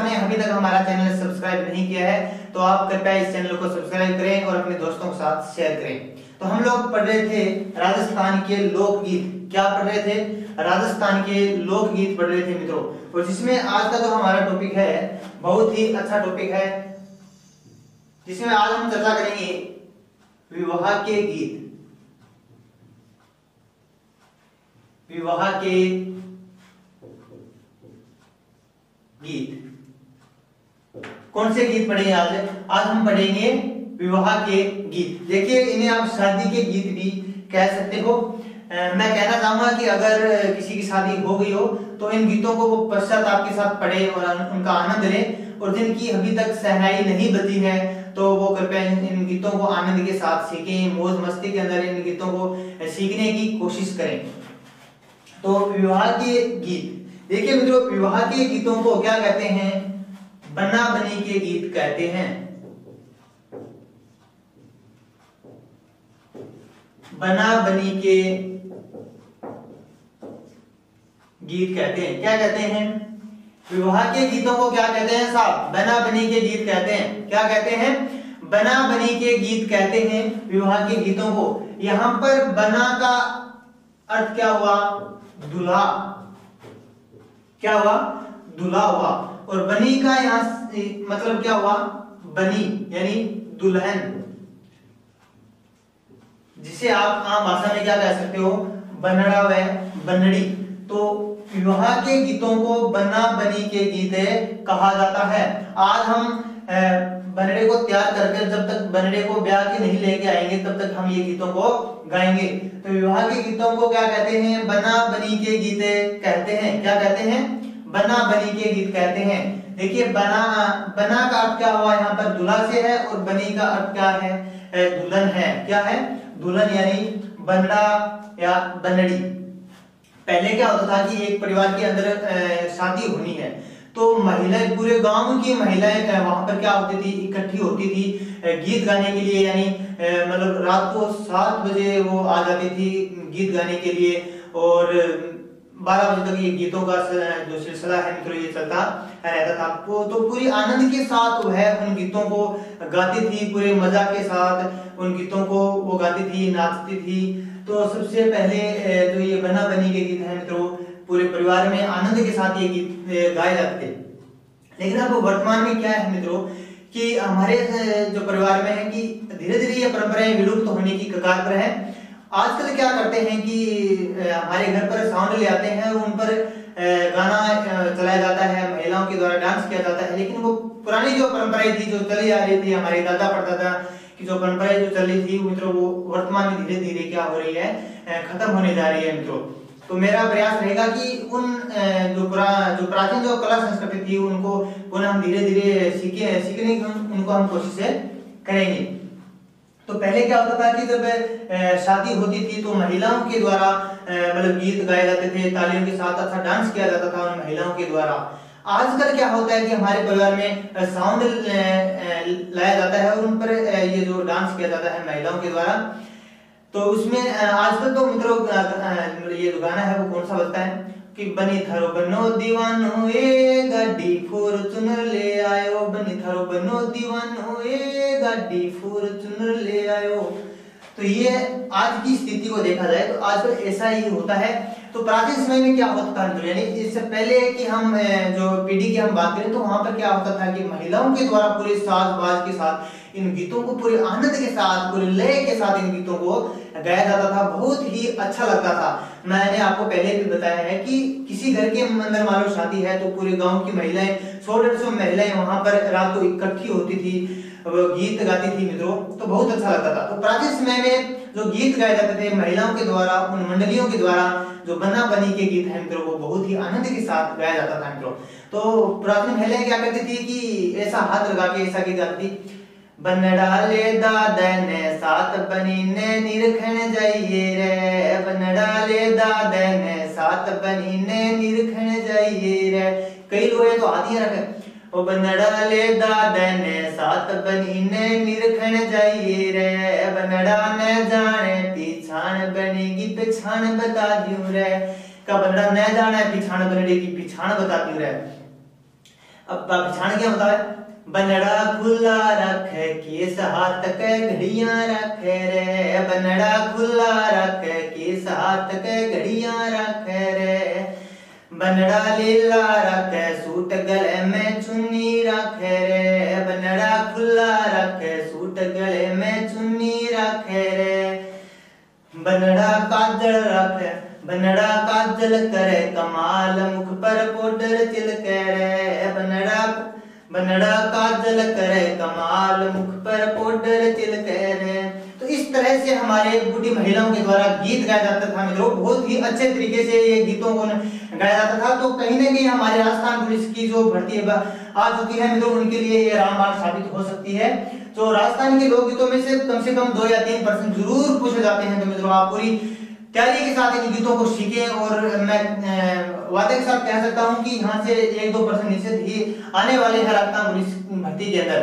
आपने अभी तक हमारा चैनल सब्सक्राइब नहीं किया है तो आप कृपया इस चैनल को सब्सक्राइब करें और अपने दोस्तों के साथ शेयर करें। तो हम लोग पढ़ रहे थे राजस्थान के लोकगीत। क्या पढ़ रहे थे? राजस्थान के लोकगीत पढ़ रहे थे मित्रों। और जिसमें आज का जो हमारा टॉपिक है बहुत ही अच्छा टॉपिक है, जिसमें आज हम चर्चा करेंगे विवाह के गीत। विवाह के गीत कौन से गीत पढ़ेंगे आज? आज हम पढ़ेंगे विवाह के गीत। देखिए, इन्हें आप शादी के गीत भी कह सकते हो। मैं कहना चाहूंगा कि अगर किसी की शादी हो गई हो तो इन गीतों को वो पश्चाताप के साथ पढ़े और उनका आनंद ले, और जिनकी अभी तक सहनाई नहीं बची है तो वो कृपया इन गीतों को आनंद के साथ सीखें, मौज मस्ती के अंदर इन गीतों को सीखने की कोशिश करें। तो विवाह के गीत, देखिए मित्रों, विवाह के गीतों को क्या कहते हैं? बना बनी के गीत कहते हैं। बना बनी के गीत कहते हैं। क्या कहते हैं? विवाह के गीतों को क्या कहते हैं साहब? बना बनी के गीत कहते हैं। क्या कहते हैं? बना बनी के गीत कहते हैं विवाह के गीतों को। यहां पर बना का अर्थ क्या हुआ? दूल्हा। क्या हुआ? दूल्हा हुआ। और बनी का यहां मतलब क्या हुआ? बनी यानी दुल्हन, जिसे आप आम भाषा में क्या कह सकते हो? बनड़ा व बनड़ी। तो विवाह के गीतों को बना बनी के गीत कहा जाता है। आज हम बनड़े को तैयार करके जब तक बनड़े को ब्याह के नहीं लेके आएंगे तब तक हम ये गीतों को गाएंगे। तो विवाह के गीतों को क्या कहते हैं? बना बनी के गीत कहते हैं। क्या कहते हैं? बना बनी के गीत कहते हैं। देखिए, बना का अर्थ क्या हुआ? यहाँ पर दूल्हा से है, और बनी का अर्थ क्या है? दुल्हन है। क्या है? दुल्हन यानी बनड़ा या बनड़ी। पहले क्या होता था कि एक परिवार के अंदर शादी होनी है तो महिलाएं, पूरे गांव की महिलाएं वहां पर क्या होती थी? इकट्ठी होती थी गीत गाने के लिए। यानी मतलब रात को 7 बजे वो आ जाती थी गीत गाने के लिए, और 12 बजे तक ये गीतों का जो सिलसिला है मित्रों ये चलता रहता था। तो पूरी आनंद के साथ वह उन गीतों को गाती थी, पूरे मजा के साथ उन गीतों को वो गाती थी, नाचती थी। तो सबसे पहले जो ये बना बनी के गीत हैं मित्रों, पूरे परिवार में आनंद के साथ ये गीत गाए जाते थे। लेकिन अब वर्तमान में क्या है मित्रों कि हमारे जो परिवार में है कि धीरे धीरे ये परंपराएं विलुप्त होने की कगार पर है। आजकल क्या करते हैं कि हमारे घर पर साउंड ले आते हैं और उन पर गाना चलाया जाता है, महिलाओं के द्वारा डांस किया जाता है। लेकिन वो पुरानी जो परंपराएं थी, जो चली आ रही थी, हमारे दादा परदादा की जो परंपराएं जो चल रही थी मित्रों, वो वर्तमान में धीरे धीरे क्या हो रही है? खत्म होने जा रही है मित्रों। तो मेरा प्रयास रहेगा कि उन जो प्राचीन जो कला संस्कृति थी उनको पुनः हम धीरे धीरे सीखने की उनको हम कोशिश करेंगे। तो पहले क्या होता था कि जब शादी होती थी तो महिलाओं के द्वारा मतलब गीत गाए जाते थे, तालियों के साथ अच्छा डांस किया जाता था उन महिलाओं के द्वारा। आजकल क्या होता है कि हमारे परिवार में साउंड लाया जाता है और उन पर ये जो डांस किया जाता है महिलाओं के द्वारा। तो उसमें आजकल तो मित्रों ये जो गाना है वो कौन सा बजता है कि बनी थारो बनो दीवानो ए गाड़ी फॉर्च्यूनर ले आयो, बनी थारो बनो दीवानो ए गाड़ी फॉर्च्यूनर ले आयो। तो ये आज की स्थिति को देखा जाए तो आजकल ऐसा ही होता है। तो प्राचीन समय में क्या होता था, यानी इससे पहले कि हम जो पीढ़ी की हम बात करें तो वहां पर क्या होता था कि महिलाओं के द्वारा पूरे साज बाज के साथ इन गीतों को पूरे आनंद के साथ, पूरे लय के साथ इन गीतों को गाया जाता था। बहुत ही अच्छा लगता था। मैंने आपको पहले भी बताया है कि किसी घर के अंदर मान लो शादी है तो पूरे गांव की महिलाएं 100-150 महिलाएं वहां पर रात को इकट्ठी होती थी, वो गीत गाती थी मित्रों। तो बहुत अच्छा लगता था। तो प्राचीन समय में जो गीत गाए जाते थे महिलाओं के द्वारा, उन मंडलियों के द्वारा, जो बना बनी के गीत हैं मित्रों, वो बहुत ही आनंद के साथ गाया जाता था मित्रों। तो प्राचीन महिलाएं क्या करती थी कि ऐसा हाथ लगा के ऐसा गीत गाती थी, बनडाले दादन सात बनी ने निरखण जाइए रे, बनडाले दादन सात बनी ने निरखण जाइए रे। कई लोग तो आदि रखे, ओ बनडाले दादन सात बनी ने निरखण जाइए रे, बनडा न जाने पिछाण बनेगी पिछाण बता दियो रे। का बनडा न जाने पिछाण बनेगी पिछाण बता दियो रे। अब बिछाण क्या होता है, बनड़ा खुला रखे केस हाथ के घड़ियां रखे रे, बनड़ा खुला रखे केस हाथ के घड़ियां रखे रे, बनड़ा लीला रखे सूट गले में चुन्नी रखे रे, बनड़ा खुला रखे सूट गले में चुन्नी रखे रे, बनड़ा काजल रखे, बनड़ा काजल करे कमाल, मुख पर पाउडर चिलके रे, बनड़ा काजल करे कमाल, मुख पर पाउडर चिलके रे। तो इस तरह से हमारे बूढ़ी महिलाओं के द्वारा गीत गाया जाता था मित्रों, बहुत ही अच्छे तरीके से ये गीतों को गाया जाता था। तो कहीं ना कहीं हमारे राजस्थान पुलिस की जो भर्ती आ चुकी है मित्रों, उनके लिए ये रामबाण साबित हो सकती है। तो राजस्थान के लोकगीतों में से कम 2 या 3% जरूर पूछे जाते हैं। तो मित्रों आप पूरी तैयारी के साथ इन गीतों को सीखें, और मैं वादे के साथ कह सकता हूं कि यहाँ से 1-2% निश्चित ही आने वाले हैं राजस्थान पुलिस भर्ती के अंदर।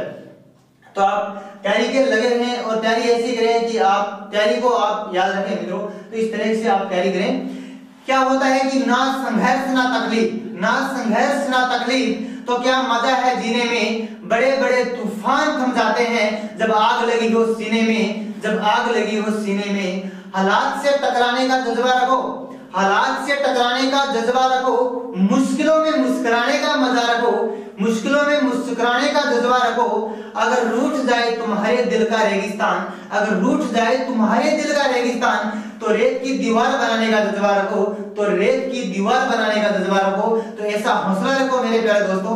तो आप तैयारी के लगे रहें और तैयारी ऐसी करें कि आप तैयारी को आप याद रखें मित्रों। तो इस तरह से आप तैयारी करें। क्या होता है कि ना संघर्ष ना तकलीफ, ना संघर्ष ना तकलीफ, तो क्या मजा है जीने में, बड़े बड़े तूफान थम जाते हैं जब आग लगी हो सीने में, जब आग लगी हो सीने में, हालात से टकराने का जज्बा रखो, हालात से टकराने का जज्बा रखो, मुश्किलों में मुस्कुराने का मजा रखो, मुश्किलों में मुस्कुराने का जज्बा रखो, अगर रूठ जाए तुम्हारे दिल का रेगिस्तान, अगर रूठ जाए तुम्हारे दिल का रेगिस्तान, तो रेत की दीवार बनाने का जज्बा रखो, तो रेत की दीवार बनाने का जज्बा रखो। तो ऐसा हौसला रखो मेरे प्यारे दोस्तों।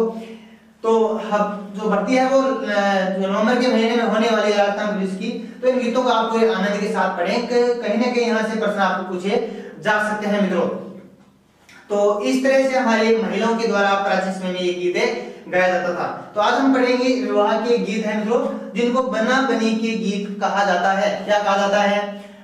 तो अब जो भर्ती है वो नवंबर के महीने में होने वाली है राजस्थान पुलिस की। तो इन गीतों को आप पूरे आनंद के साथ पढ़ें, कहीं ना कहीं यहाँ से प्रश्न आपको पूछे जा सकते हैं मित्रों। तो इस तरह से हमारी महिलाओं के द्वारा प्राचीन समय में ये गीत गाया जाता था। तो आज हम पढ़ेंगे विवाह के गीत हैं मित्रों, जिनको बना बनी के गीत कहा जाता है। क्या कहा जाता है?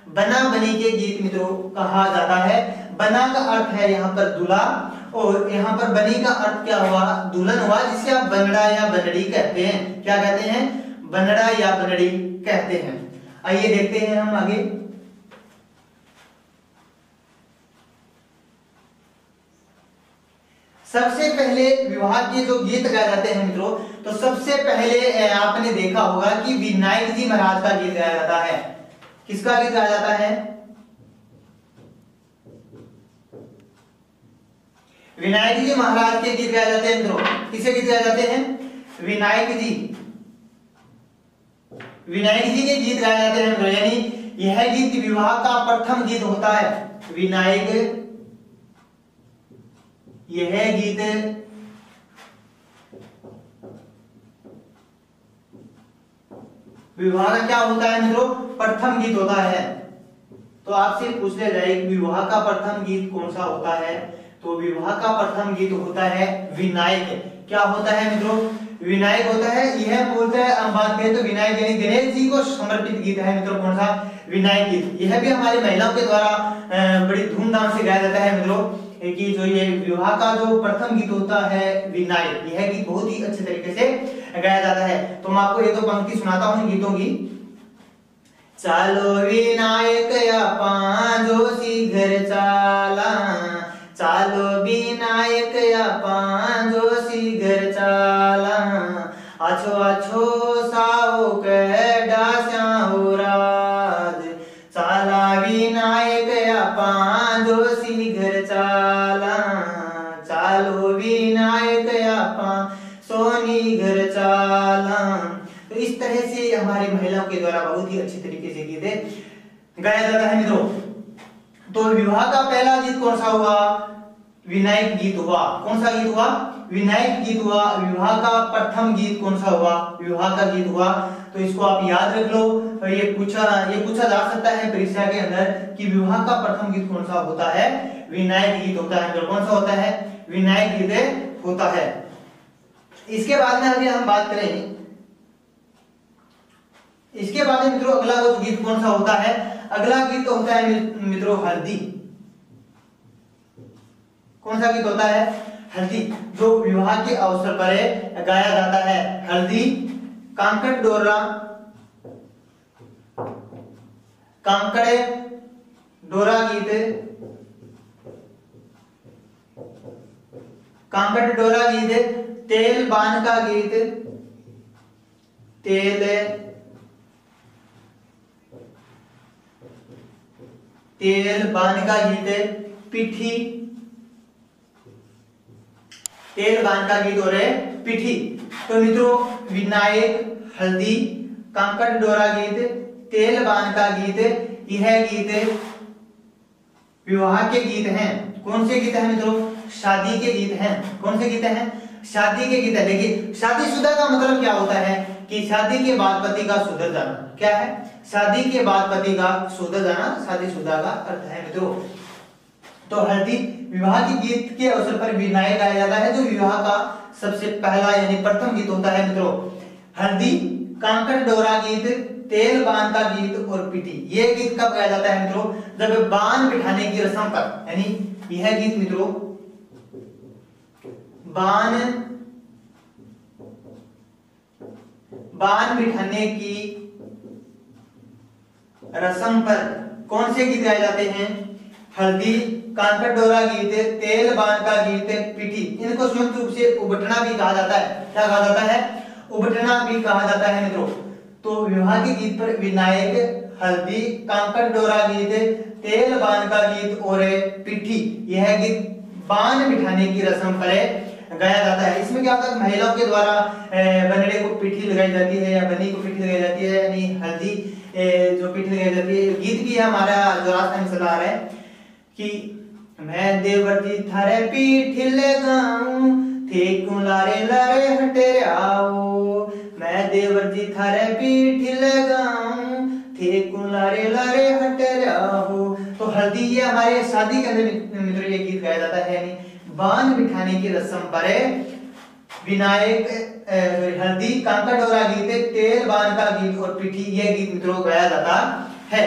बना बनी के गीत मित्रों कहा जाता है। बना का अर्थ है यहाँ पर दूल्हा, और यहाँ पर बनी का अर्थ क्या हुआ? दुल्हन हुआ, जिसे आप बनड़ा या बनड़ी कहते हैं। क्या कहते हैं? बनड़ा या बनड़ी कहते हैं। आइए देखते हैं हम आगे। सबसे पहले विवाह के जो गीत गाए जाते हैं मित्रों, तो सबसे पहले आपने देखा होगा कि विनायक जी महाराज का गीत गाया जाता है। किसका गीत गाया जाता है? विनायक जी महाराज के गीत गाए जाते हैं मित्रों। किसके गीत गाए जाते हैं? विनायक जी, विनायक जी के गीत गाए जाते हैं मित्रों। यानी यह गीत विवाह का प्रथम गीत होता है। विनायक, यह गीत विवाह का क्या होता है मित्रों? प्रथम गीत होता है। तो आपसे पूछ लिया जाए विवाह का प्रथम गीत कौन सा होता है, तो विवाह का प्रथम गीत होता है विनायक। क्या होता है मित्रों? विनायक होता है। यह बोलते हैं, हम बात करें तो विनायक यानी गणेश जी को समर्पित गीत है मित्रों। कौन सा? विनायक गीत। यह भी हमारी महिलाओं के द्वारा बड़ी धूमधाम से गाया जाता है मित्रों, कि जो ये विवाह का जो प्रथम गीत होता है विनायक, यह गीत बहुत ही अच्छे तरीके से गाया जाता है। तो मैं आपको एक दो पंक्ति सुनाता हूँ गीतों की। चालो विनायक आपा जोशी घर चाला, चालो विनायक आपा जोशी घर चाला, आछो आछो साओ के डास्याओ राज, चाला विनायक आपा जोशी घर चाला, चालो विनायक आपा सोनी घर चाला। तो इस तरह से हमारी महिलाओं के द्वारा बहुत ही अच्छी तरीके से गीत गाया जाता है मित्रों। तो विवाह का पहला गीत कौन सा हुआ? विनायक गीत हुआ। कौन सा गीत हुआ? विनायक गीत हुआ। विवाह का प्रथम गीत कौन सा हुआ? विवाह का गीत हुआ। तो इसको आप याद रख लो। तो ये पूछा जा सकता है परीक्षा के अंदर कि विवाह का प्रथम गीत कौन सा होता है? विनायक गीत होता है। कौन सा होता है? विनायक गीत होता है। इसके बाद में अभी हम बात करें, इसके बाद में मित्रों अगला वो गीत कौन सा होता है? अगला गीत तो होता है मित्रों हल्दी। कौन सा गीत होता है? हल्दी, जो विवाह के अवसर पर गाया जाता है। हल्दी, कांकड़ डोरा, कांकड़े डोरा गीत, कांकड़ डोरा गीत, तेल बान का गीत, तेल बान का गीत, पिठी, तेल बान का गीत और पिठी। तो मित्रों विनायक, हल्दी, कांकड़ डोरा गीत, तेल बान का गीत, यह गीत विवाह के गीत हैं। कौन से गीत हैं मित्रों? शादी के गीत हैं। कौन से गीत हैं? शादी के गीत है। देखिए शादीशुदा का मतलब क्या होता है कि शादी के बाद पति का सुधर जाना। क्या है? शादी के बाद पति का सुधर जाना शादीशुदा का अर्थ है मित्रों। तो हल्दी विवाह के गीत के अवसर पर विनायक गाया जाता है, जो विवाह का सबसे पहला यानी प्रथम गीत होता है मित्रों। हल्दी, कांकड़ डोरा गीत, तेल बान का गीत और पिठी, ये गीत कब गाया जाता है मित्रों? जब बान बिठाने की रस्म पर, यानी यह गीत मित्रों बान बिठाने की रस्म पर कौन से गीत गाए जाते हैं? हल्दी, कांकड़ डोरा गीत, तेल बान का गीत, पिठी। इनको संयुक्त रूप से उबटना भी कहा जाता है। क्या कहा जाता है? उबटना भी कहा जाता है मित्रों। तो विवाह के गीत पर विनायक, हल्दी, कांकड़ डोरा गीत, तेल बान का गीत और पिठी, यह गीत बान बिठाने की रस्म पर गाया जाता है। इसमें क्या होता है? महिलाओं के द्वारा बनड़े को पिठी लगाई जाती है या बनी को पिठी लगाई जाती है, यानी हल्दी जो पिठी लगाई जाती है। गीत भी हमारा जो राजस्थान चला आ रहा है कि मैं देवर जी थारे पीठ लगाऊं, थे क्यों लारे लारे हटे आओ। मैं देवर जी थारे पीठ लगाऊं, थे क्यों लारे लारे हटे आओ। तो हल्दी ये हमारे शादी के अंदर मित्रों ये गीत गाया जाता है, यानी बान बिठाने की रस्म पर विनायक, हल्दी, कांकड़ डोरा गीत, तेल बान का गीत और पिठी, ये गीत मित्रों गाया जाता है।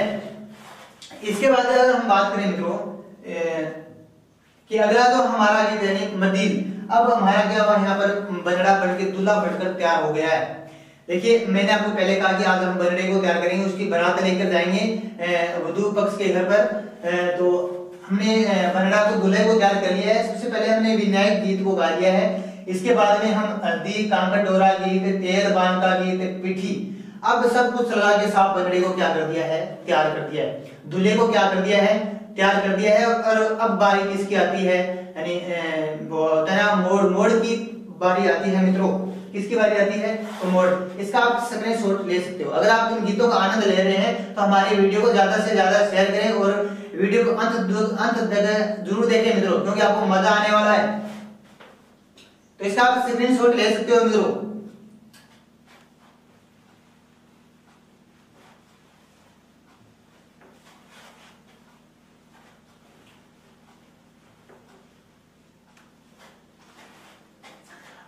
इसके बाद अगर हम बात करें मित्रों कि अगला तो हमारा गीत यानी मदील। अब हमारा क्या हुआ, यहाँ पर बनड़ा बनके दूल्हा बनकर तैयार हो गया है। देखिए मैंने आपको पहले कहा कि आज हम बनड़े को तैयार करेंगे, उसकी बारात लेकर जाएंगे वधू पक्ष के घर पर। तो हमने बनड़ा को दूल्हे को तैयार कर लिया है। सबसे पहले हमने विनायक गीत को गा लिया है। इसके बाद में हम हल्दी, कांकड़ डोरा गीत, तेल बान का गीत, पिठी, अब सब कुछ लगा के साफ बनड़े को क्या कर दिया है? तैयार कर दिया है। दूल्हे को क्या कर दिया है? तैयार कर दिया है। और अब बारी किसकी आती है? यानी वो मोड़ की बारी आती है मित्रों। किसकी बारी आती है? तो मोड़। इसका आप स्क्रीनशॉट ले सकते हो। अगर आप इन गीतों का आनंद ले रहे हैं तो हमारी वीडियो को ज्यादा से ज्यादा शेयर करें और वीडियो को अंत तक जरूर देखें मित्रों, क्योंकि आपको मजा आने वाला है। तो इसका आप स्क्रीनशॉट ले सकते हो मित्रों।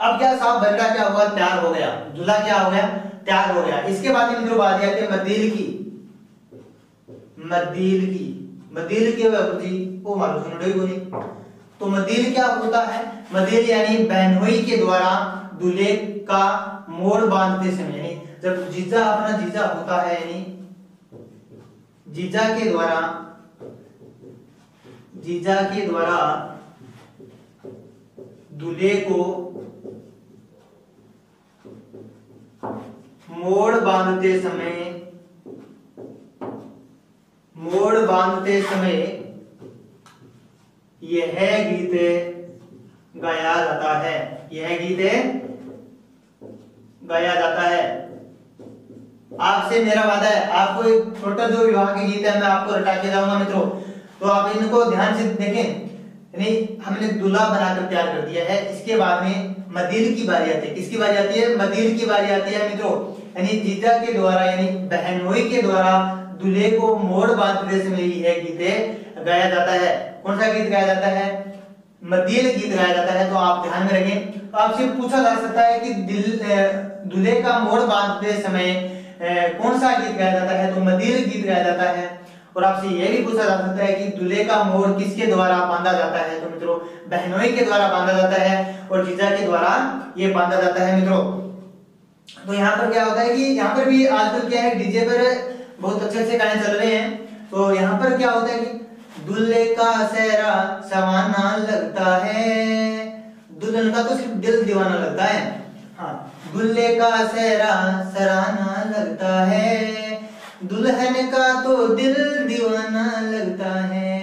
अब क्या साहब बनड़ा क्या हुआ? तैयार हो गया। दूल्हा क्या हो गया? तैयार हो गया। इसके बाद मित्रों बात आती है मदील की। मदील के बाबू जी वो मालूम सुनो बोली। तो मदील क्या होता है? मदील यानी बहनोई के द्वारा दूल्हे का मोड़ बांधते समय, यानी जब जीजा अपना जीजा होता है, यानी जीजा के द्वारा दूल्हे को मोड़ बांधते समय यह गीत गाया जाता है। आपसे मेरा वादा है, आपको एक छोटा जो विवाह के गीत है मैं आपको रटा के जाऊंगा मित्रों। तो आप इनको ध्यान से देखें। यानी हमने दूल्हा बनाकर तैयार कर दिया है। इसके बाद में मदील की बारी आती है। किसकी बारी आती है? मदील की बारी आती है मित्रों। यानी जीजा के द्वारा यानी बहनोई के द्वारा दूल्हे को मोड़ बांधते समय यह गीत गाया जाता है। कौन सा गीत गाया जाता है? मदील गीत गाया जाता है। तो आप ध्यान में रखें। तो आपसे पूछा जा सकता है कि दूल्हे का मोड़ बांधते समय कौन सा गीत गाया जाता है? तो मदील गीत गाया जाता है। और आपसे यह भी पूछा जा सकता है कि दूल्हे का मोड़ किसके द्वारा बांधा जाता है? तो मित्रों बहनोई के द्वारा बांधा जाता है और जीजा के द्वारा ये बांधा जाता है मित्रों। तो यहाँ पर क्या होता है कि यहाँ पर भी आजकल क्या है, डीजे पर बहुत अच्छे गाने चल रहे हैं। तो यहाँ पर क्या होता है कि दूल्हे का सेहरा सवाना लगता है, दुल्हन का तो सिर्फ दिल दीवाना लगता है। हाँ, दूल्हे का सेहरा सराहना लगता है, दुल्हन का तो दिल दीवाना लगता है,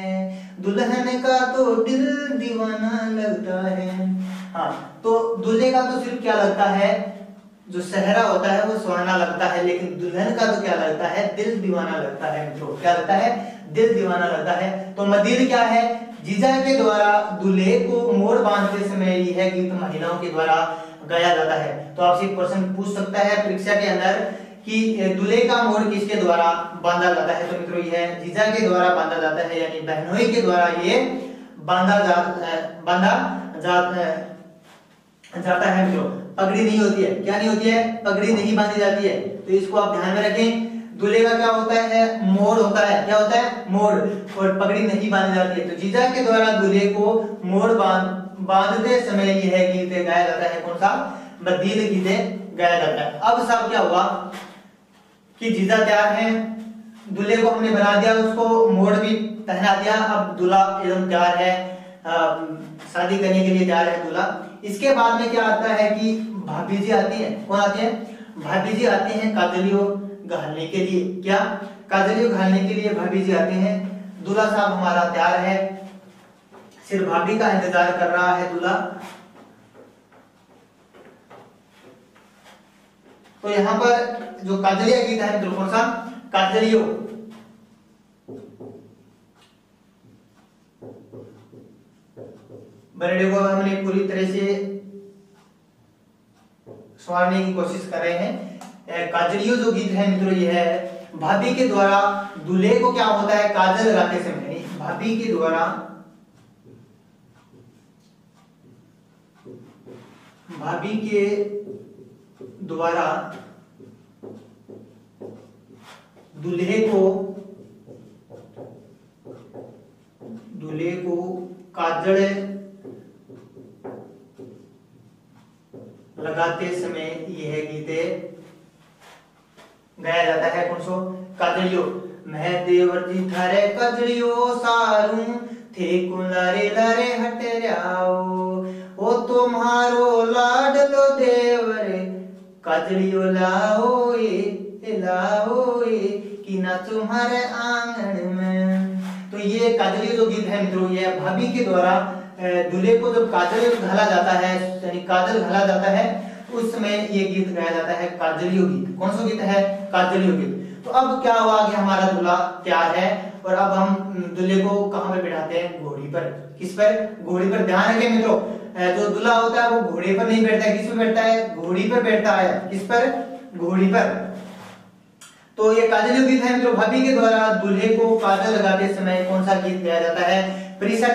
दुल्हन का तो दिल दीवाना लगता है। हाँ, तो दूल्हे का तो सिर्फ क्या लगता है, जो सेहरा होता है वो सुहाना लगता है, लेकिन दुल्हन का तो क्या लगता है, दिल दीवाना लगता है मित्रों। क्या लगता है, दिल दीवाना लगता है। तो मदीद क्या है, जीजा के द्वारा दूल्हे को मोड़ बांधते समय यह गीत महिलाओं के द्वारा गाया जाता है। तो आपसे क्वेश्चन पूछ सकता है परीक्षा के अंदर कि दूल्हे का मोड़ किसके द्वारा बांधा जाता है, तो मित्रों यह जीजा के द्वारा बांधा जाता है, यानी बहनोई के द्वारा ये बांधा जाता है मित्रों। पगड़ी नहीं होती है, क्या नहीं होती है, पगड़ी नहीं बांधी जाती है, तो इसको आप ध्यान में रखें। दूल्हे का क्या होता है, मोड़ होता है, क्या होता है, मोड़, और पगड़ी नहीं बांधी जाती है। तो जीजा के द्वारा दूल्हे को मोड़ बांधते समय यह गीत गाया जाता है, कौन सा, मदीद गीत गाया जाता है। अब साहब क्या हुआ कि जीजा तैयार है, दूल्हे को हमने बना दिया, उसको मोड़ भी पहना दिया, अब दूल्हा एकदम तैयार है, शादी करने के लिए तैयार है दूल्हा। इसके बाद में क्या आता है कि भाभी जी आती है, कौन आती है, भाभी जी आती हैं काजलियों घालने के लिए। क्या, काजलियों घालने के लिए भाभी जी आते हैं। दूल्हा साहब हमारा तैयार है, सिर्फ भाभी का इंतजार कर रहा है दूल्हा। तो यहाँ पर जो काजलिया गीत है मित्रों, कौन सा, काजलियों, बरडे को हमने पूरी तरह से संवारने की कोशिश कर रहे हैं। काजलियों जो गीत है मित्रों, ये है भाभी के द्वारा दूल्हे को क्या होता है, काजल लगाते समय, भाभी के द्वारा, भाभी के द्वारा दूल्हे को काजल लगाते समय यह गीत गाया जाता है, कौन सो, काजलियो। मैं देवर जी थारे काजलियो सारू थे कुलारे लारे हटे जाओ, ओ तुम्हारो लाडलो देवरे काजलियो लाओ ए कि ना तुम्हारे आंगन में। तो ये काजलियो जो गीत है मित्रों, ये भाभी के द्वारा दूल्हे को जब काजल घाला जाता है, यानी काजल घाला जाता है, उस समय ये गीत गाया जाता है, काजलियो गीत। कौन सा गीत है, काजलियो गीत। तो अब क्या हुआ कि हमारा दूल्हा तैयार है, और अब हम दूल्हे को कहां पे बिठाते हैं, घोड़ी पर। किस पर, घोड़ी पर। ध्यान रखें मित्रों, जो दूल्हा होता है वो घोड़े पर नहीं बैठता है, किस पर बैठता है, घोड़ी पर बैठता है। किस पर, घोड़ी पर। तो ये काजलियो गीत है मित्रों, भाभी के द्वारा दूल्हे को काजल लगाते समय कौन सा गीत गाया जाता है, परीक्षा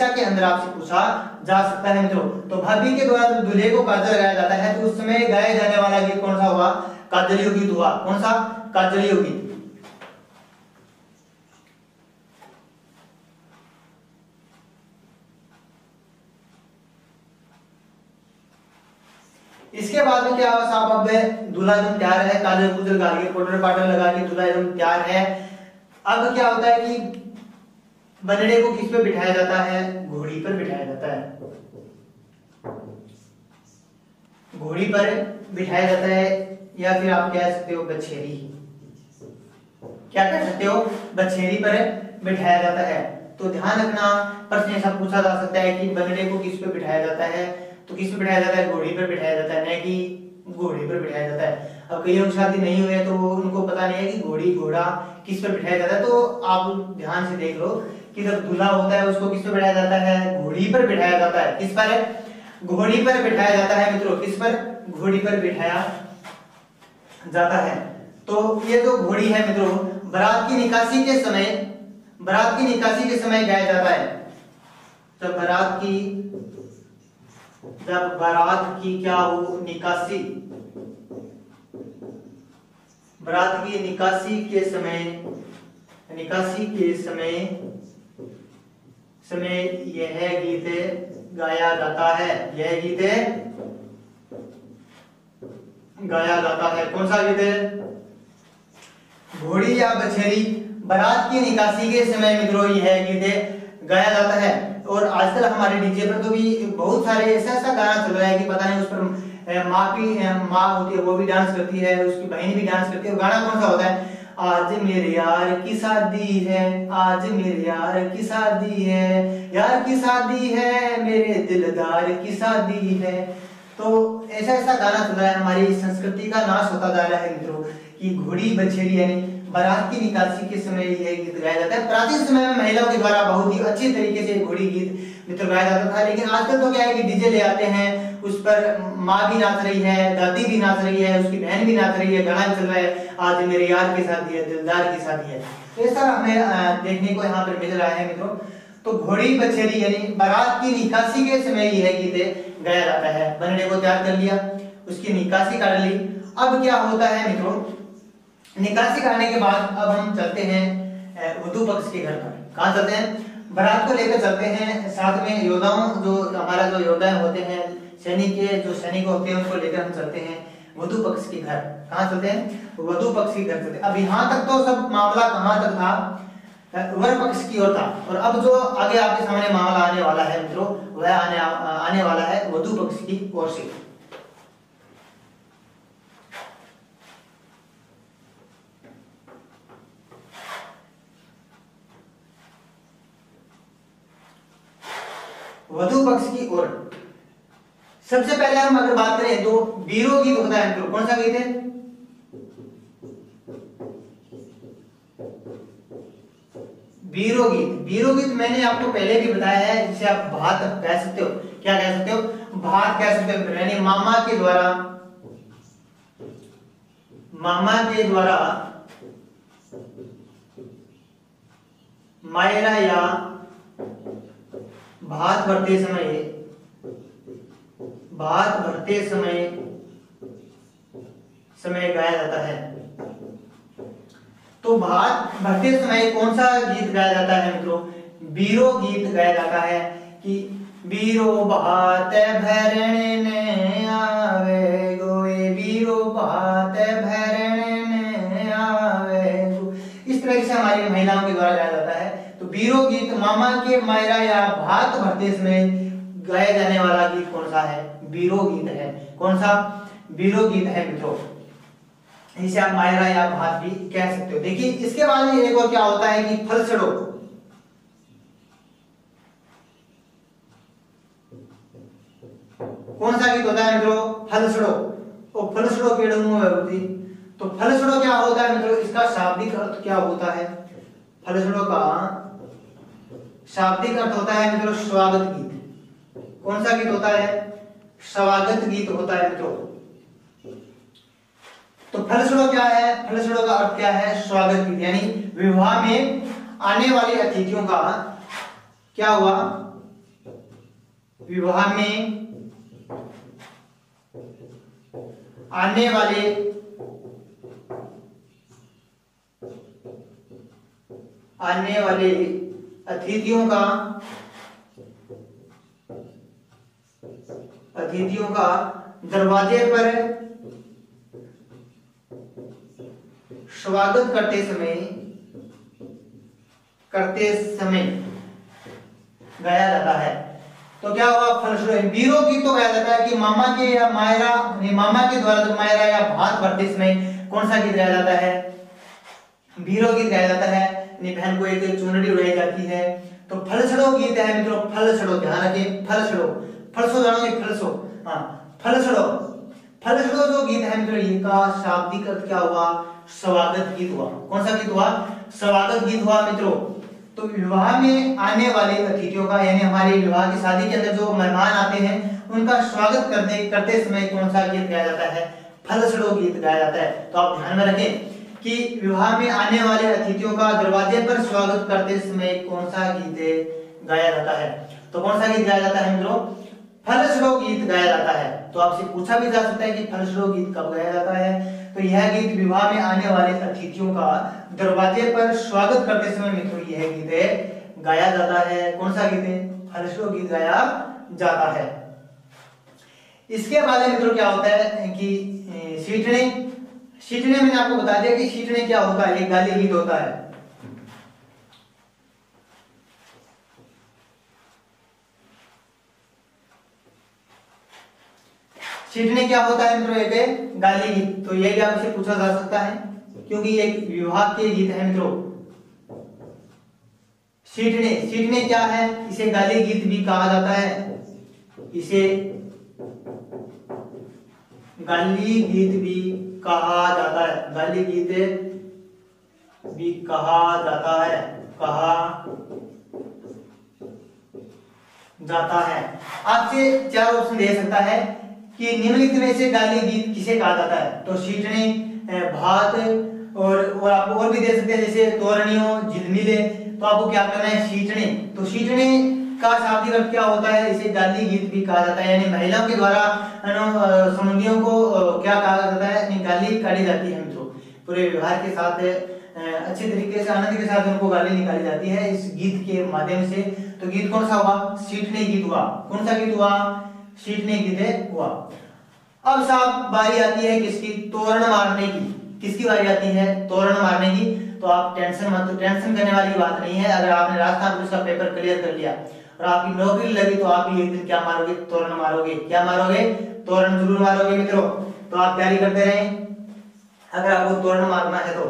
के अंदर आपसे पूछा जा सकता है मित्रों। तो भाभी के द्वारा दूल्हे को काजल लगाया जाता है, तो उस समय गाया जाने वाला गीत कौन सा हुआ, काजलियो गीत हुआ। कौन सा, काजलियो गीत। इसके बाद में क्या हुआ साहब, अब दूल्हा एकदम तैयार है, काजल कुजल गाल के पाउडर पाउडर लगा के दूल्हा एकदम तैयार है। अब क्या होता है कि बनड़े को किस पे बिठाया जाता है, घोड़ी पर बिठाया जाता है, घोड़ी पर बिठाया जाता है, या फिर आप कह सकते हो बछेरी। क्या कह सकते हो, बछेरी पर बिठाया जाता है। तो ध्यान रखना, प्रश्न ऐसा पूछा जा सकता है कि बनड़े को किस पे बिठाया जाता है, तो किस पे बिठाया जाता है, घोड़ी पर बिठाया जाता है, न कि घोड़े पर बिठाया जाता है। अब कईयों की शादी नहीं हुई है तो उनको पता नहीं है कि घोड़ी घोड़ा किस पर बिठाया जाता है। तो आप ध्यान से देख लो कि जब दूल्हा होता है उसको किस पे बिठाया जाता है, घोड़ी पर बिठाया जाता है। किस पर, घोड़ी पर बिठाया जाता है मित्रों। किस पर, घोड़ी पर बिठाया जाता है। तो ये जो घोड़ी है मित्रों, बारात की निकासी के समय गाया जाता है। जब बारात की क्या हो, निकासी, बारात की निकासी के समय यह गीत गाया जाता है, यह गीत गाया जाता है। कौन सा गीत है, घोड़ी या बछेरी। बारात की निकासी के समय मित्रों यह गीत गाया जाता है। और आजकल हमारे डीजे पर तो भी बहुत सारे ऐसा ऐसा गाना चल रहा है कि पता नहीं उस पर माँ होती है वो भी डांस करती है, उसकी बहन भी डांस करती है। गाना कौन सा होता है? आज मेरे यार की शादी है, आज मेरे यार की शादी है, यार की शादी है, मेरे दिलदार की शादी है। तो ऐसा ऐसा गाना चल रहा है, हमारी संस्कृति का नाश होता जा रहा है मित्रों। कि घोड़ी बछेड़ी यानी बारात की निकासी के समय यह गीत गाया जाता है। प्राचीन समय में महिलाओं के द्वारा बहुत ही अच्छे तरीके से घोड़ी गीत मित्र गाया जाता था, लेकिन आजकल तो क्या है कि डीजे ले आते हैं, उस पर माँ भी नाच रही है, दादी भी नाच रही है, उसकी बहन भी नाच रही है, गाना चल रहा है, आज मेरे यार की शादी है, दिलदार की शादी है। तो ऐसा हमें देखने को यहाँ पर मिल रहा है मित्रों। तो घोड़ी बछेड़ी यानी बारात की निकासी के समय यह गीत गाया जाता है। बनड़े को तैयार कर लिया, उसकी निकासी कर ली। अब क्या होता है मित्रों, निकासी करने के बाद अब हम चलते हैं वधू पक्ष के घर पर। कहाँ चलते हैं? बारात को लेकर चलते हैं, साथ में योद्धाओं जो हमारा जो योद्धा होते हैं, सैनिक के जो सैनिक होते हैं उनको लेकर हम चलते हैं वधू पक्ष के घर। कहाँ चलते हैं? वधू पक्ष के घर चलते हैं। अब यहाँ तक तो सब मामला कहाँ तक था? वर पक्ष की ओर था। और अब जो आगे आपके सामने मामला आने वाला है मित्रों, वह आने वाला है वधू पक्ष की ओर से। वधू पक्ष की ओर सबसे पहले हम अगर बात करें तो बीरो गीत होता है मित्रों। कौन सा गीत है? बीरो गीत। बीरो गीत मैंने आपको पहले भी बताया है, जिसे आप भात कह सकते हो। क्या कह सकते हो? भात कह सकते हो। यानी मामा के द्वारा मायरा या भात भरते समय गाया जाता है। तो भात भरते समय कौन सा गीत गाया जाता है मित्रों? बीरो गीत गाया जाता है। कि बीरो भात भरने आवे गोए, बीरो भात भरने आवे गो। इस तरह से हमारी महिलाओं के द्वारा गाया जाता है। तो बीरो गीत मामा के मायरा या भात भरते समय गाया जाने वाला गीत कौन सा है? बीरो गीत है। कौन सा? बीरो गीत है मित्रों। इसे आप मायरा या भात भी कह सकते हो। देखिए इसके बाद में एक और क्या होता है कि फलसड़ो। कौन सा गीत होता है मित्रों? फलसड़ो। और फलसड़ो पेड़ होती। तो फलसड़ो क्या होता है मित्रों? इसका शाब्दिक अर्थ क्या होता है? फलसड़ो का शाब्दिक अर्थ होता है मित्रों स्वागत गीत। कौन सा गीत होता है? स्वागत गीत होता है मित्रों। तो फलसड़ो क्या है? फलसड़ो का अर्थ क्या है? स्वागत गीत। यानी विवाह में आने वाले अतिथियों का क्या हुआ? विवाह में आने वाले अतिथियों का दरवाजे पर स्वागत करते समय गाया जाता है। तो क्या हुआ? फलस्वरूप बीरो गीत तो गाया जाता है कि मामा के या मायरा, मामा के द्वारा जो मायरा या भात भरते समय कौन सा गीत गाया जाता है? बीरो गीत गाया जाता है। बहन को एक चुनरी उड़ाई जाती है। तो फलसड़ो गीत है मित्रों। फलसड़ो ध्यान रखिए, फलसड़ो फलसो जानोगे, फलसो। हाँ, फलसड़ो जो गीत है मित्रों, ये का शाब्दिक अर्थ क्या हुआ? स्वागत गीत हुआ। कौन सा गीत हुआ? स्वागत गीत हुआ मित्रों। तो विवाह में आने वाले अतिथियों का यानी हमारे विवाह की शादी के अंदर जो मेहमान आते हैं उनका स्वागत करते समय कौन सा गीत गाया जाता है? फलसड़ो गीत गाया जाता है। तो आप ध्यान में रखें कि विवाह में आने वाले अतिथियों का दरवाजे पर स्वागत करते समय कौन सा गीत गाया जाता है? तो कौन सा गीत गाया जाता है मित्रों? फलसड़ो गीत गाया जाता है। तो आपसे पूछा भी जा सकता है कि फलसड़ो गीत कब गाया जाता है? तो यह गीत विवाह में आने वाले अतिथियों का दरवाजे पर स्वागत करते समय मित्रों यह गीत गाया जाता है। कौन सा गीत है? फलसड़ो गीत गाया जाता है। इसके बाद मित्रों क्या होता है कि सीटने मैंने आपको बता दिया कि सीटने क्या होता है? एक गाली गीत होता है। छींटने क्या होता है मित्रों? एक गाली गीत। तो ये भी आपसे पूछा जा सकता है क्योंकि ये एक विवाह के गीत है मित्रों। छींटने क्या है? इसे गाली गीत भी कहा जाता है, इसे गाली गीत भी कहा जाता है, गाली गीत भी कहा जाता है, आपसे चार ऑप्शन दे सकता है कि निम्नलिखित में से गाली गीत किसे कहा जाता है? तो छींटने, भात और आपको और भी दे सकते हैं जैसे तोरणियों, झिलमिले। तो आपको क्या करना है? छींटने। तो छींटने का शाब्दिक अर्थ क्या होता है? इसे गाली गीत भी कहा जाता है, यानी महिलाओं के द्वारा संबंधियों को क्या कहा जाता है? गाली काटी जाती है मित्रों। पूरे व्यवहार के साथ अच्छे तरीके से आनंद के साथ उनको गाली निकाली जाती है इस गीत के माध्यम से। तो गीत कौन सा हुआ? छींटने गीत हुआ। कौन सा गीत हुआ? छींटने गीत हुआ। अब साहब बारी आती है किसकी? तोरण मारने की। किसकी बारी आती है? तोरण मारने की। तो आप टेंशन करने वाली बात नहीं है। अगर आपने राजस्थान पुलिस का पेपर क्लियर कर लिया और आपकी नौकरी लगी तो आप भी एक दिन क्या मारोगे? तोरण मारोगे। क्या मारोगे? तोरण जरूर मारोगे मित्रों। तो आप तैयारी करते रहें अगर आपको तोरण मारना है तो।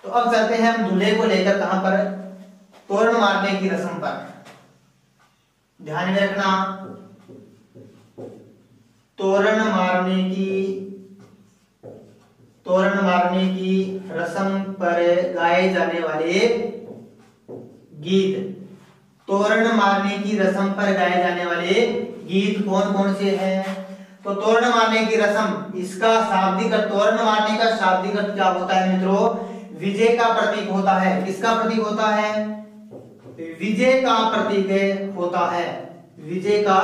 अब चलते हैं हम दूल्हे को लेकर कहां पर? तोरण मारने की रस्म पर। ध्यान में रखना, तोरण मारने की रस्म पर गाए जाने वाले गीत। तोरण मारने की रस्म पर गाए जाने वाले गीत कौन कौन से हैं? तो तोरण मारने की रस्म, इसका शाब्दिक अर्थ, तोरण मारने का शाब्दिक अर्थ क्या होता है मित्रों? विजय का प्रतीक होता है। किसका प्रतीक होता है? विजय का प्रतीक होता है। विजय का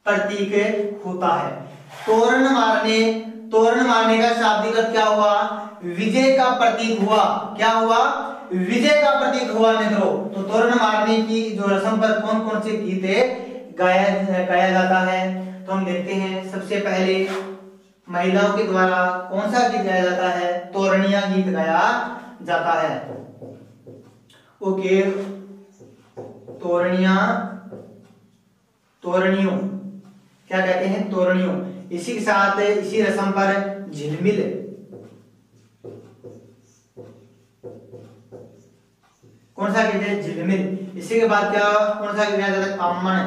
प्रतीक होता है। तोरण मारने का शाब्दिक अर्थ क्या हुआ? विजय का प्रतीक हुआ। क्या हुआ? विजय का प्रतीक हुआ मित्रों। तो तोरण मारने की जो रस्म पर कौन कौन से गीत गाया जाता है? तो हम देखते हैं सबसे पहले महिलाओं के द्वारा कौन सा गीत गाया जाता है? तोरणिया गीत गाया जाता है। ओके, तोरणियों क्या कहते हैं? तोरणियों। इसी के साथ इसी रस्म पर झिलमिल, कौन सा गीत है? झिलमिल। इसी के बाद क्या कौन सा गीत गाया जाता है? कामण।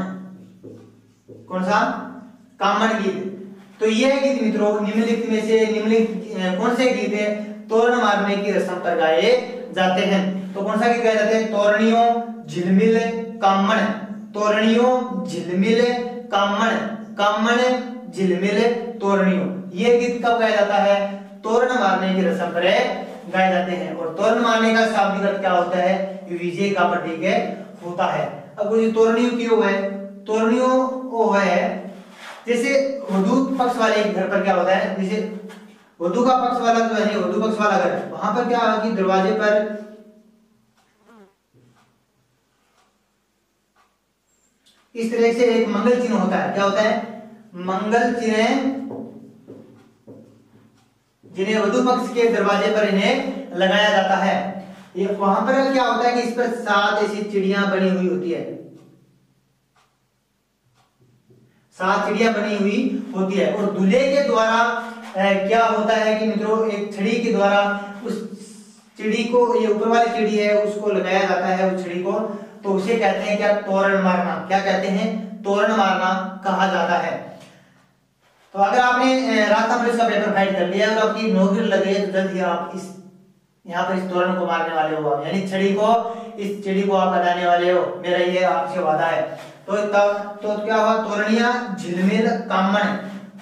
कौन सा? कामण गीत। तो यह गीत मित्रों निम्नलिखित में से कौन से गीत है तोरण मारने की रस्म पर गाए जाते हैं? तो कौन सा गीत गाए जाते हैं? तोरणियों, झिलमिल, कामण। तोरणियों, झिलमिल, कामण। कामण, झिलमिल, तोरणियों। ये गीत कब गाया जाता है? तोरण मारने की रस्म पर गाए जाते हैं। और तोरण मारने का शाब्दिक अर्थ क्या होता है? विजय का प्रतीक होता है। अब ये तोरणियों क्यों है? तोरणियों वो है जैसे वधू पक्ष वाले घर पर क्या होता है? जैसे वधू का पक्ष वाला जो है, वधू पक्ष वाला घर, वहां पर क्या है कि दरवाजे पर इस तरह से एक मंगल चिन्ह होता है। क्या होता है? मंगल चिन्ह, जिन्हें वधू पक्ष के दरवाजे पर इन्हें लगाया जाता है। ये वहां पर क्या होता है कि इस पर 7 ऐसी चिड़ियां बनी हुई होती है। 7 चिड़िया बनी हुई होती है। और दूल्हे के द्वारा क्या होता है कि मित्रों एक छड़ी के द्वारा उस चिड़ी को, ये ऊपर वाली चिड़ी है, उसको लगाया जाता है उस छड़ी को। तो उसे कहते हैं क्या? तोरण मारना। क्या कहते हैं? तोरण मारना कहा जाता है। तो अगर आपने राजस्थान पुलिस का पेपर फाइट कर लिया और आपकी नौकरी लगे तो जल्द ही आप यहाँ पर इस तोरण को मारने वाले हो, यानी छड़ी को, इस चिड़ी को आप हटाने वाले हो। मेरा ये आपसे वादा है। तो क्या हुआ? तोरणिया, झिलमिल, कामण।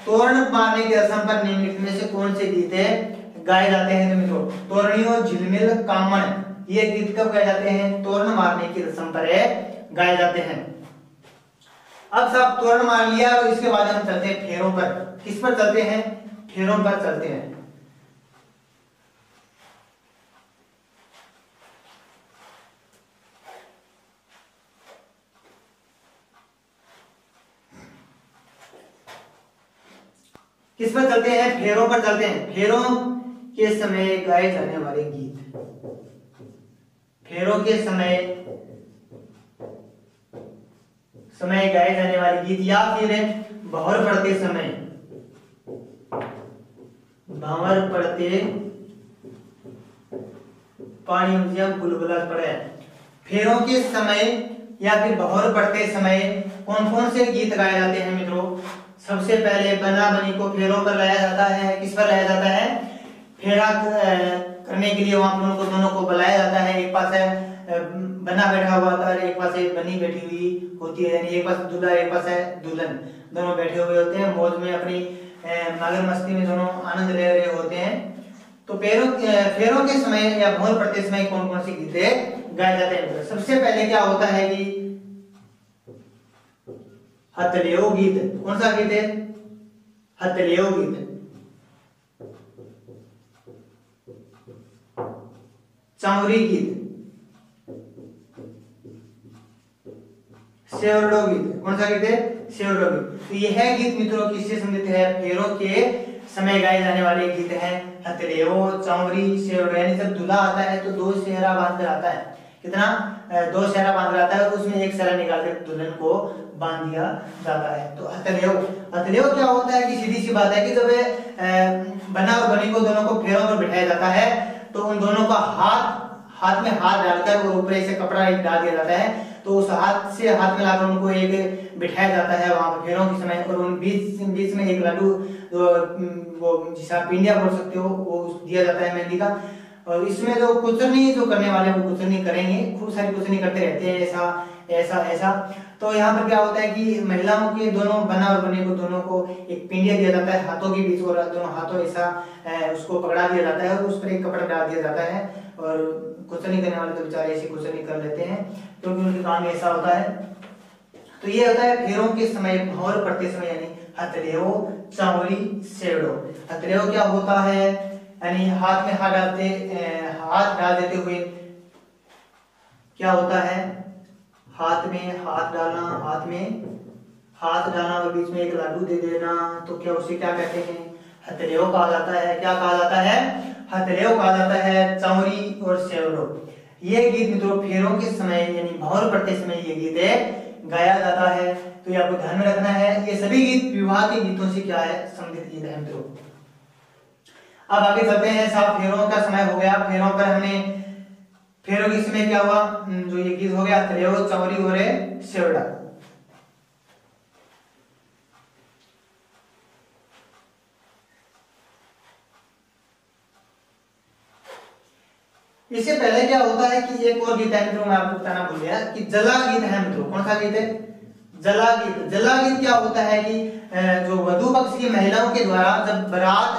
तोरण मारने की रस्म पर निम्नलिखित में से कौन से गीत गाए जाते हैं? तो मित्रों तोरणियों, झिलमिल, कामण, ये गीत कब गाए जाते हैं? तोरण मारने की रस्म पर गाए जाते हैं। अब सब तोरण मार लिया और इसके बाद हम चलते हैं फेरों पर। किस पर चलते हैं? फेरों पर चलते हैं। किस पर चलते हैं? फेरों पर चलते हैं। फेरों के समय गाए जाने वाले गीत। फेरों के समय गाए जाने वाले गीत, या फिर भंवर पड़ते समय, भंवर पड़ते पानी बुलबुला पड़े, फेरों के समय या फिर भंवर पड़ते समय कौन कौन से गीत गाए जाते हैं मित्रों? सबसे पहले बना बनी को फेरों पर लाया जाता है। किस पर लाया जाता है? फेरा करने के लिए वहां दोनों को बुलाया जाता है। एक पास है बना बैठा हुआ था और एक पास है बनी बैठी हुई होती है, यानी एक पास दूल्हा एक पास है दुल्हन, दोनों बैठे हुए होते हैं, मौज में अपनी मगर मस्ती में दोनों आनंद ले रहे होते हैं। तो फेरों के समय या भंवर पड़ते समय कौन कौन से गीत गाए जाते हैं? सबसे पहले क्या होता है कि हथलेओ गीत। कौन सा गीत है? हथलेओ गीत। चावरी गीत, सेवरडो गीत। कौन सा गीत है? सेवरडो गीत। तो यह गीत मित्रों किससे संबंधित है? फेरों के समय गाए जाने वाले गीत हैं। हथलेओ, चावरी, सेवरडो, यानी जब दूल्हा आता है तो 2 सेहरा बांध कर आता है। कितना? 2 सेहरा बांध कर आता है और उसमें एक सेहरा निकाल कर दुल्हन को बांध दिया जाता है। तो हथलेओ क्या होता है कि सीधी सी बात है कि जब बना और बनी को दोनों को फेरों पर बिठाया जाता है तो उन दोनों का हाथ में हाथ डालकर और ऊपर से कपड़ा एक डाल दिया जाता है, तो उस हाथ से हाथ में लाकर उनको एक बिठाया जाता है वहां पर फेरों के समय, और उन बीच में एक लड्डू, वो जिसे आप पिंडिया बोल सकते हो, वो दिया जाता है मेहंदी का। और इसमें जो कुचरनी जो करने वाले वो कुचरनी करेंगे, खूब सारी कुचरनी करते रहते हैं, ऐसा ऐसा ऐसा। तो यहाँ पर क्या होता है कि महिलाओं के दोनों बना और बनी को दोनों को एक पिंडिया दिया जाता है हाथों के बीच, और दोनों हाथों ऐसा उसको पकड़ा दिया जाता है और उस पर एक कपड़ा डाल दिया जाता है, और कुचरनी करने वाले तो बेचारे ऐसी कुचरनी कर लेते हैं क्योंकि उनके काम ऐसा होता है। तो ये होता है फेरों के समय, भंवर पड़ते समय, यानी हथलेओ, चावरी, सेवड़ो। हथलेओ क्या होता है? यानी हाथ में हाथ डाल देते हुए क्या होता है? हाथ में हाथ डालना, हाथ डालना और बीच में एक लाडू दे देना, तो क्या उसे क्या कहते हैं? हथलेओ कहा जाता है। क्या कहा जाता है? हथलेओ कहा जाता है। चावरी और सेवड़ो, ये गीत मित्रों फेरों के समय यानी भंवर पड़ते समय ये गीत गाया जाता है। तो ये आपको ध्यान में रखना है, ये सभी गीत विवाह के गीतों से क्या है? संबंधित गीत है मित्रों। अब आगे चलते हैं। साहब फेरों का समय हो गया, फेरों पर हमने फेरों के समय क्या हुआ? जो ये गीत हो गया हथलेओ, चावरी और सेवड़ा। इससे पहले क्या होता है कि एक और गीत है मित्रों, मैं आपको बताना भूल गया कि जला गीत है मित्रों। कौन सा गीत है? जला गीत। जला गीत क्या होता है कि जो वधू पक्ष की महिलाओं के द्वारा जब बारात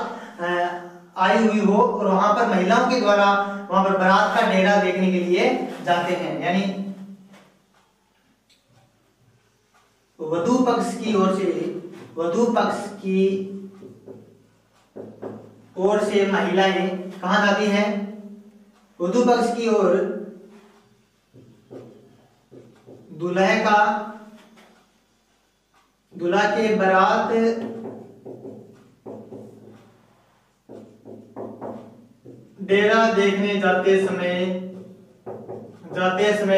आई हुई हो और वहां पर महिलाओं के द्वारा वहां पर बारात का डेरा देखने के लिए जाते हैं, यानी वधू पक्ष की ओर से महिलाएं कहां जाती हैं? वधू पक्ष की ओर दूल्हा के बारात डेरा देखने जाते समय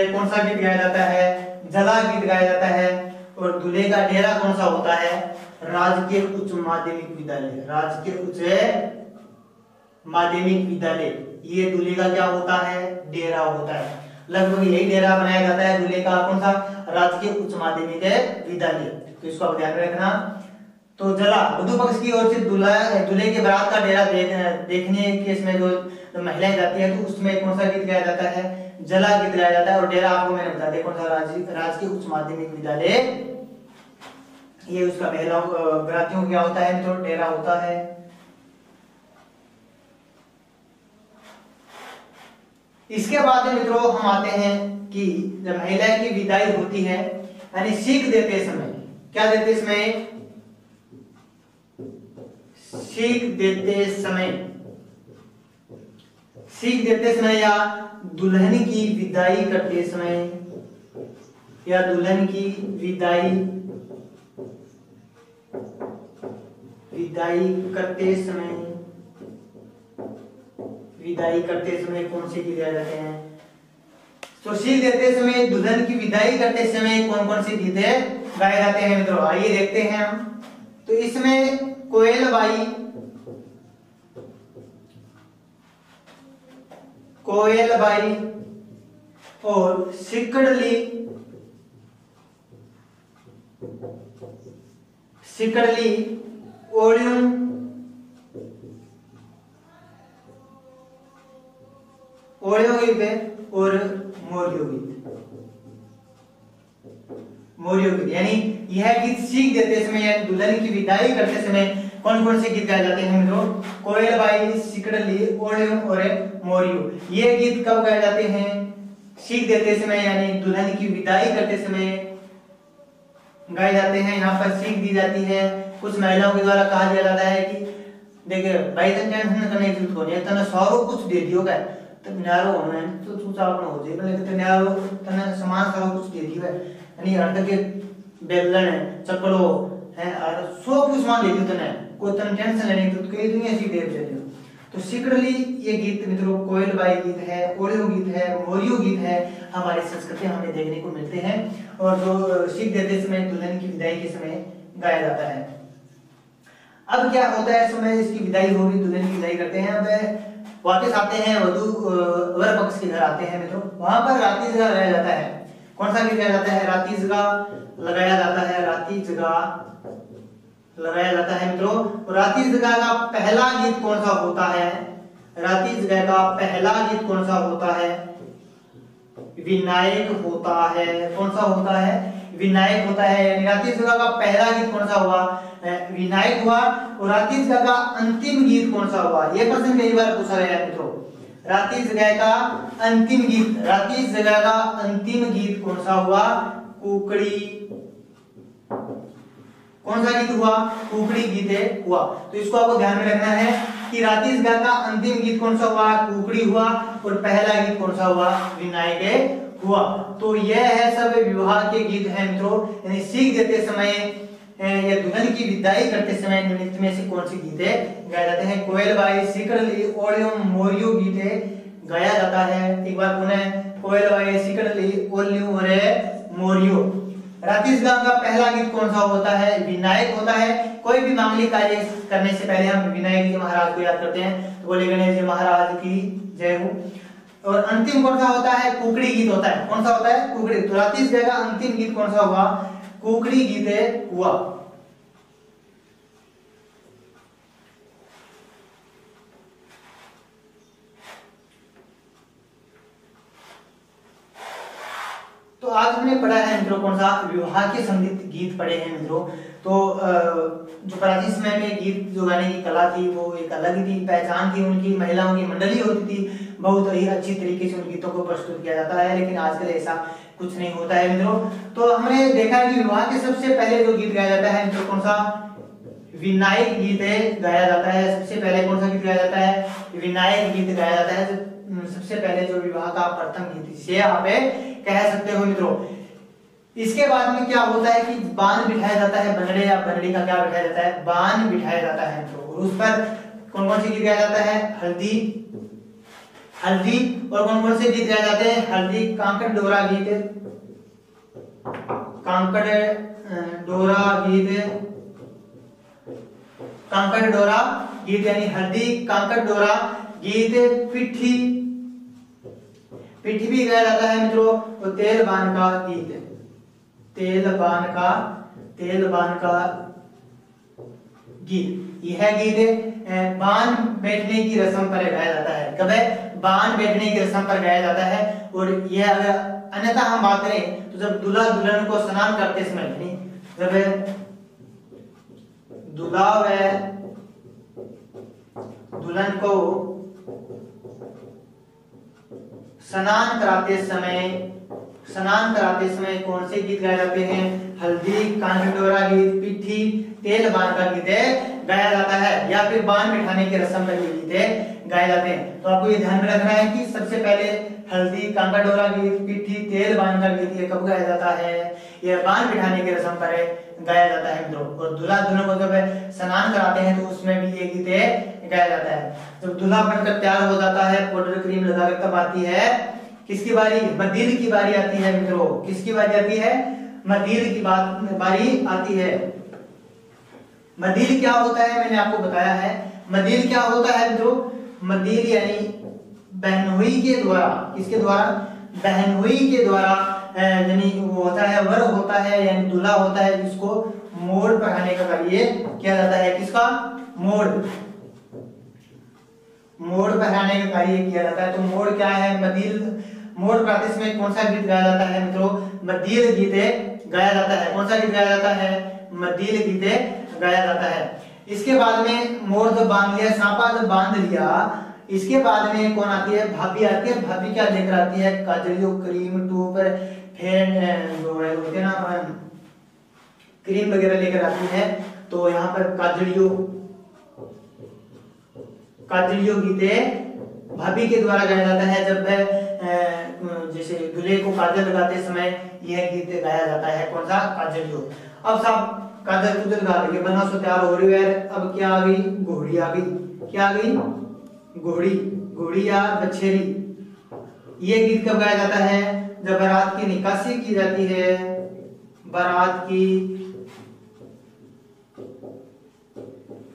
कौन सा गीत गाया जाता है? जला गीत गाया जाता है। और दूल्हे का डेरा कौन सा होता है? राजकीय उच्च माध्यमिक विद्यालय। राजकीय उच्च माध्यमिक विद्यालय, ये दूल्हे का क्या होता है? डेरा होता है। लगभग यही डेरा बनाया जाता है दूल्हे का। कौन सा? राजकीय उच्च माध्यमिक विद्यालय। तो इसको आप ध्यान में रखना। तो जला वधू पक्ष की ओर से दूल्हे के बारात का डेरा देखने के इसमें जो महिलाएं जाती है तो उसमें कौन सा गीत गाया जाता है? जला गीत गाया जाता है। और डेरा आपको मैंने बता दिया कौन सा? राजकीय उच्च माध्यमिक विद्यालय, ये उसका बरातियों क्या होता है? तो डेरा होता है। इसके बाद में मित्रों हम आते हैं कि जब महिला की विदाई होती है, यानी सीख देते समय, क्या देते समय? सीख देते समय या दुल्हन की विदाई करते समय, या दुल्हन की विदाई करते समय कौन से गीत गाए जाते हैं? तो सीख देते समय, दुल्हन की विदाई करते समय कौन कौन से गीत गाए जाते हैं मित्रों, आइए देखते हैं हम। तो इसमें कोयल बाई और सिकड़ली ओलियम गीत और मोरियो गीत, यानी यह गीत सीख देते समय या दुल्हन की विदाई करते समय कौन कौन से गीत गाए जाते हैं मित्रों, कोयल बाई, सिकड़ली, ओलियम और मोरियो। ये गीत कब गाए जाते हैं, सीख देते समय यानी दुल्हन की विदाई करते समय गाए जाते हैं। यहाँ पर सीख दी जाती है, कुछ महिलाओं के द्वारा कहा जाता है कि देखिए भाई तन टेंशन करने की जरूरत नहीं है, तने सारो कुछ दे दियो है तो न्यारो होना है तो तू चापना हो जाए, लेकिन तने न्यारो तने सामान सारो कुछ दे दियो है, यानी अर्ध के बेलन है, चप्पलो है और सब कुछ सामान दे दियो तने, कोई तने टेंशन लेने की तो कई दुनिया सी दे दियो। तो सिकड़ली ये गीत मित्रों कोयल बाई गीत है, ओलियो गीत है, मोरियो गीत है, हमारी संस्कृति हमें देखने को मिलते हैं और जो सीख देते समय दुल्हन की विदाई के समय गाया जाता है। अब क्या होता है, समय इसकी विदाई होगी, दुल्हन की विदाई करते हैं, अब वापस आते हैं, वधू वर पक्ष के घर आते हैं मित्रों, वहां पर राती जगह लगाया जाता है। कौन सा गीत गाया जाता है, राती जगह लगाया जाता है, राती जगह लगाया जाता है मित्रों। और राती जगह का पहला गीत कौन सा होता है, राती जगह का पहला गीत कौन सा होता है, विनायक होता है। कौन सा होता है, विनायक होता है, यानी राती जगह का पहला गीत कौन सा हुआ, विनायक हुआ। और राती जगह का अंतिम गीत कौन सा हुआ, यह प्रश्न कई बार पूछा गया है मित्रों। राती जगह का अंतिम गीत, राती जगह का अंतिम गीत कौन सा हुआ, कुकड़ी। कौन सा गीत हुआ, कुकड़ी गीत हुआ। तो इसको आपको ध्यान में रखना है कि राती जगह का अंतिम गीत कौन सा हुआ, कुकड़ी हुआ, और पहला गीत कौन सा हुआ, विनायक हुआ। तो यह है सब विवाह के गीत हैं मित्रों, यानी सीख देते समय या दुल्हन की विदाई करते समय निम्नलिखित में से कौन से गीत गाए जाते हैं, कोयल बाई, सिकड़ली, ओलियम, मोरियो गीत गाया जाता है। एक बार पुनः, कोयल बाई, सिकड़ली, ओलियम और मोरियो। राती जगह का पहला गीत कौन सा होता है, विनायक होता है। कोई भी मांगलिक कार्य करने से पहले हम विनायक जी महाराज को याद करते हैं, तो बोले गणेश जी महाराज की जय हो। और अंतिम कौन सा होता है, कुकड़ी गीत होता है। कौन सा होता है, कुकड़ी। तो राती जगह का अंतिम गीत कौन सा हुआ, कुकड़ी गीत हुआ। तो आज हमने पढ़ा है मित्रों कौन सा, विवाह के संगीत गीत पढ़े हैं मित्रों। तो जो प्राचीन समय में गीत जो गाने की कला थी वो एक अलग थी, पहचान थी उनकी, महिलाओं की मंडली होती थी, बहुत ही अच्छी तरीके से उन गीतों को प्रस्तुत किया जाता है। लेकिन आजकल ऐसा कुछ नहीं होता है मित्रों। तो हमने देखा है कि विवाह के सबसे पहले जो गीत गाया जाता है मित्रों कौन सा, विनायक गीत गाया जाता है। सबसे पहले कौन सा गीत गाया जाता है, विनायक गीत गाया जाता है। सबसे पहले जो विवाह का प्रथम गीत जिसे आप कह सकते हो मित्रों। इसके बाद में क्या होता है कि बान बिठाया जाता है, बनड़े या बनड़ी का क्या बिठाया जाता है, बान बिठाया जाता है मित्रों। और उस पर कौन कौन से गीत गाया जाता है, हल्दी और कौन कौन से गीत गाए जाते हैं, हल्दी, कांकड़ डोरा गीत, कांकड़ डोरा गीत यानी हल्दी, कांकड़ डोरा गीत, पिठी भी गाया जाता है मित्रों। और तेल बान का गीत, तेल बान का गीत, यह गीत बान बैठने की रस्म पर गाया जाता है। कब है, बान बैठने की रस्म पर गाया जाता है। और यह अगर अन्यथा हम बात करें तो जब दूल्हा दुल्हन को स्नान करते समय, जब दूल्हा व दुल्हन को स्नान कराते समय कौन से गीत गाए जाते हैं, हल्दी, कांकड़ डोरा गीत, पिट्ठी, तेल बान का गीत गाया जाता है। या फिर बान बिठाने के रस्म पर ये गीत गाए जाते हैं। तो आपको ये ध्यान में रखना है कि सबसे पहले हल्दी, कांकड़ डोरा गीत, पिट्ठी, तेल बान का गीत ये कब गाया जाता है, यह बान बिठाने के रस्म पर गाया जाता है मित्रों। और दूल्हा दुल्हन को जब स्नान कराते हैं तो उसमें भी ये गीत गाया जाता है। जब दूल्हा बनकर तैयार हो जाता है, पाउडर क्रीम लगाकर तब आती है किसकी बारी? मदील की बारी आती है मित्रों। किसकी बारी आती है? मदील की बारी आती है। मदील क्या होता है मैंने आपको बताया है। मदील क्या होता है मित्रों? मदील यानी बहनोई के द्वारा, किसके द्वारा? बहनोई के द्वारा यानी वो होता है, वर होता है यानी दूल्हा होता है, जिसको मोड़ पहनाने का कार्य किया जाता है। किसका? मोड़ पहनाने का कार्य किया जाता है। तो मोड़ क्या है? मदील। मोड़ पहनाते समय कौन सा गीत गाया जाता है मित्रों? मदील गीते गाया जाता है। कौन सा गीत गाया जाता है? मदील गीते गाया जाता है। इसके बाद में मोड़ जब बांध लिया, सांपा जब बांध लिया, इसके बाद में कौन आती है? भाभी आती है। भाभी क्या लेकर आती है? काजलियो, क्रीम, टूप, फेन जो होते हैं ना, क्रीम वगैरह लेकर आती है। तो यहाँ पर काजलियो गीते भाभी के द्वारा गाया जाता है। जब जैसे दूल्हे को काजल लगाते समय यह गीत गाया जाता है। कौन सा? काजलियो। अब सब काजल कुजल गा के बना सो तैयार हो रही है। अब क्या आ गई? घोड़ी आ गई। क्या आ गई? घोड़ी या बछेरी। ये गीत कब गाया जाता है? जब बारात की निकासी की जाती है। बारात की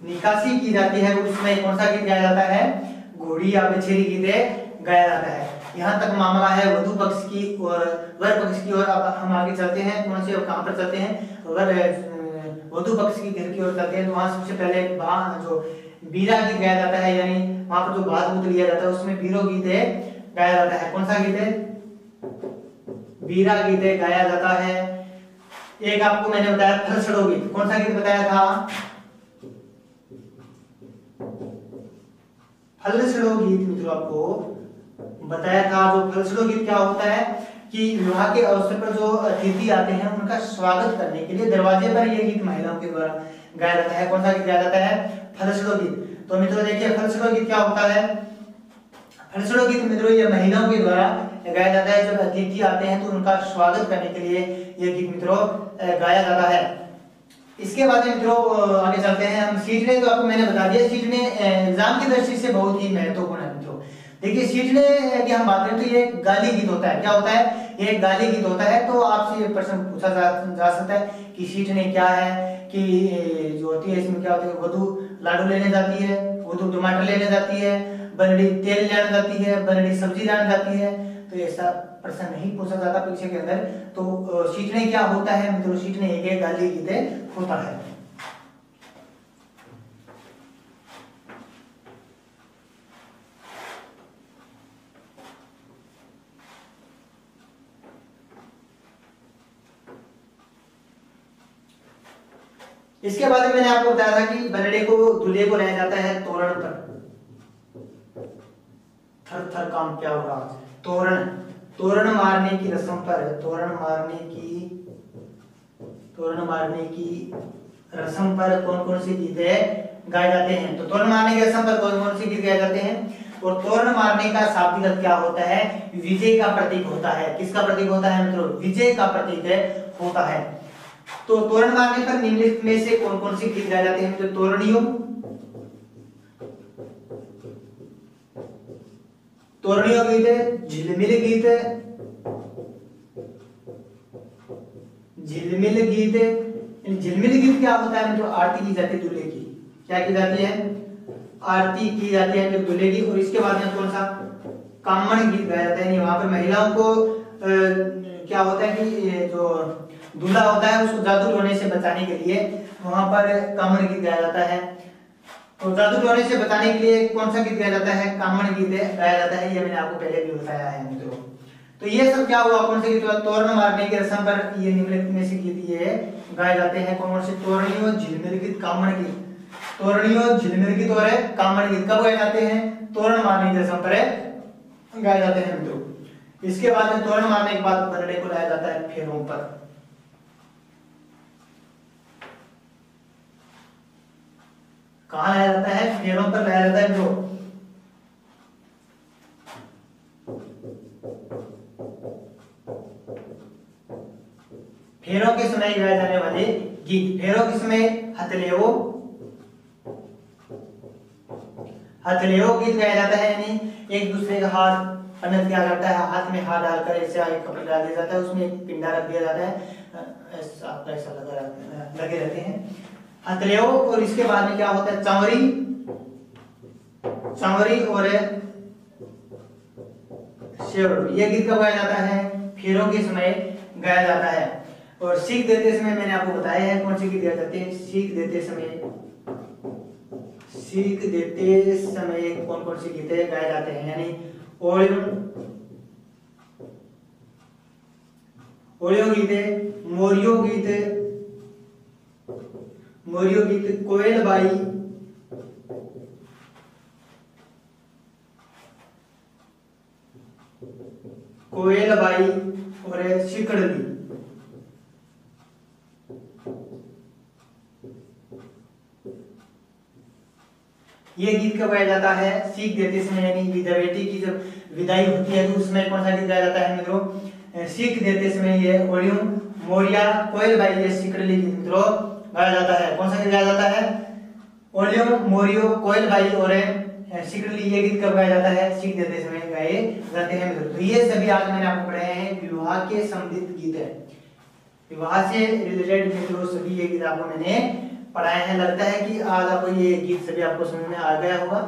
निकासी की जाती है, उसमें कौन सा गीत गाया जाता है? घोड़ी या बछेरी गीत गाया जाता है। यहाँ तक मामला है वधु पक्ष की और वर पक्ष की ओर। अब हम आगे चलते हैं। कौन से कहां पर चलते हैं? वधु पक्ष की घर की ओर चलते हैं। तो वहां सबसे पहले जो बीरा गीत गाया जाता है, यानी वहां पर जो भात भूत लिया जाता है उसमें बीरो गीत गाया जाता है। कौन सा गीत है? बीरा गीत गाया जाता है। एक आपको मैंने बताया फलसड़ो गीत। कौन सा गीत बताया था? फलसड़ो गीत मित्रों आपको बताया था। जो फलसड़ो गीत क्या होता है कि विवाह के अवसर पर जो अतिथि आते हैं उनका स्वागत करने के लिए दरवाजे पर यह गीत महिलाओं के द्वारा गाया जाता है। कौन सा गीत गाया जाता है? फलसड़ो गीत। तो मित्रों देखिए फलसड़ो गीत क्या होता है। फलसड़ो गीत मित्रों ये महिलाओं के द्वारा गाया जाता है। जब अतिथि आते हैं तो उनका स्वागत करने के लिए यह गीत मित्रों गाया जाता है। इसके बाद मित्रों आगे चलते हैं हम। सीटने तो आपको मैंने बता दिया, सीटने एग्जाम की दृष्टि से बहुत ही महत्वपूर्ण है मित्रों। देखिए सीटने की हम बात करें तो ये गाली गीत होता है। क्या होता है? ये गाली गीत होता है। तो आपसे ये प्रश्न पूछा जा सकता है कि सीटने क्या है, कि जो होती है इसमें क्या होता है? वधु लाडू लेने जाती है, वधु टमाटर लेने जाती है, बनड़ी तेल लेने जाती है, बनड़ी सब्जी लेने जाती है। तो ऐसा प्रश्न नहीं पूछा जाता परीक्षा के अंदर। तो सीटने क्या होता है मित्रों? सीटने एक गाली गीत होता है। इसके बाद मैंने आपको बताया था कि बनड़े को दूल्हे को लाया जाता है तोरण पर। थर थर काम क्या हो रहा? तोरण मारने की रस्म पर, तोरण मारने की रस्म पर कौन कौन से गीत गाए जाते हैं? तो तोरण मारने की रस्म पर कौन कौन से गीत गाए जाते हैं? और तोरण मारने का शाब्दिक अर्थ क्या होता है? विजय का प्रतीक होता है। किसका प्रतीक होता है मित्रों? विजय का प्रतीक होता है। तो तोरण मारने पर निम्नलिखित में से कौन कौन से गीत गाए जाते हैं? तो तोरणियों गीत, झिलमिल गीत, झिलमिल गीत क्या होता है मित्रों? आरती की जाती है दूल्हे की। क्या की जाती है? आरती की जाती है दूल्हे की। और इसके बाद में कौन सा? कामण गीत गाया जाता है। वहां पर महिलाओं को क्या होता है कि जो दूल्हा होता है उसको जादू टोने से बचाने के लिए वहां पर कामण गीत गाया जाता है। तो जादू टोने से बचाने के लिए कौन सा गीत गाया जाता है? कामण गीत गाया जाता है। ये मैंने आपको पहले भी बताया है मित्रों। तो ये सब क्या हुआ? कौन से गीत? तोरण मारने की रस्म पर ये निम्नलिखित में से गीत ये गाए जाते हैं। कौन से? तोरणियों, झिलमिल गीत, कामण गीत। तोरणियों, झिलमिल गीत और कामण गीत कब गाए जाते हैं? तोरण मारने की रस्म पर गाए जाते हैं मित्रों। इसके बाद में तोरण मारने के बाद बनड़े को लाया जाता है फेरों पर। कहाँ लाया जाता है? फेरों पर लाया जाता है मित्रों। फेरों के समय गाए जाने वाले गीत। फेरों के समय हथलेओ गीत गाया जाता है, यानी एक दूसरे का हाथ अन्यथा क्या करता है, हाथ में हाथ डालकर ऐसे आगे कपड़ा डाल दिया जाता है, उसमें एक पिंडा रख दिया जाता है, ऐसा लगे रहते हैं हथेलियों। और इसके बाद में क्या होता है, चंवरी और शेवड़। ये गीत कब गाया जाता है, फेरों के समय गाया जाता है। और सीख देते समय मैंने आपको बताया है कौन सी गीत गाए जाते हैं। सीख देते समय कौन कौन सी गीतें गाए जाते हैं, यानी ओलियो गीते, मोरियो गीत, कोयल बाई और शिकड़ली। ये गीत कब गाया जाता है, सीख देते समय, यानी विधवा बेटी की जब विदाई होती है तो उसमें कौन सा गीत गाया जाता है मित्रों, सीख देते समय ये ओलियम, मोरिया, कोयल बाई, ये शिकड़ली गीत मित्रों गाया जाता है। कौन सा गीत गाया जाता है, ओलियम, मोरियो, कोयल बाई और शिकड़ली, ये गीत कब गाया जाता है, सीख देते समय गाए जाते हैं मित्रों। तो ये सभी आज मैंने आपको पढ़ाए हैं विवाह के संबंधित गीत है, विवाह से रिलेटेड मित्रों सभी ये गीत आपको मैंने पढ़ाए हैं। लगता है कि आज आपको ये गीत सभी आपको समझ में आ गया होगा।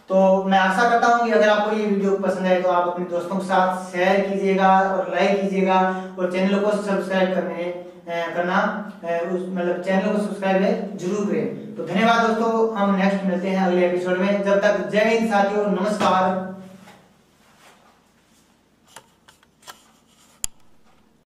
तो मैं आशा करता हूँ कि अगर आपको ये वीडियो पसंद आए तो आप अपने दोस्तों के साथ शेयर कीजिएगा और लाइक कीजिएगा और चैनल को सब्सक्राइब मतलब चैनल को सब्सक्राइब जरूर करें। तो धन्यवाद दोस्तों, हम नेक्स्ट मिलते हैं अगले एपिसोड में। जब तक जय हिंद साथियों, नमस्कार।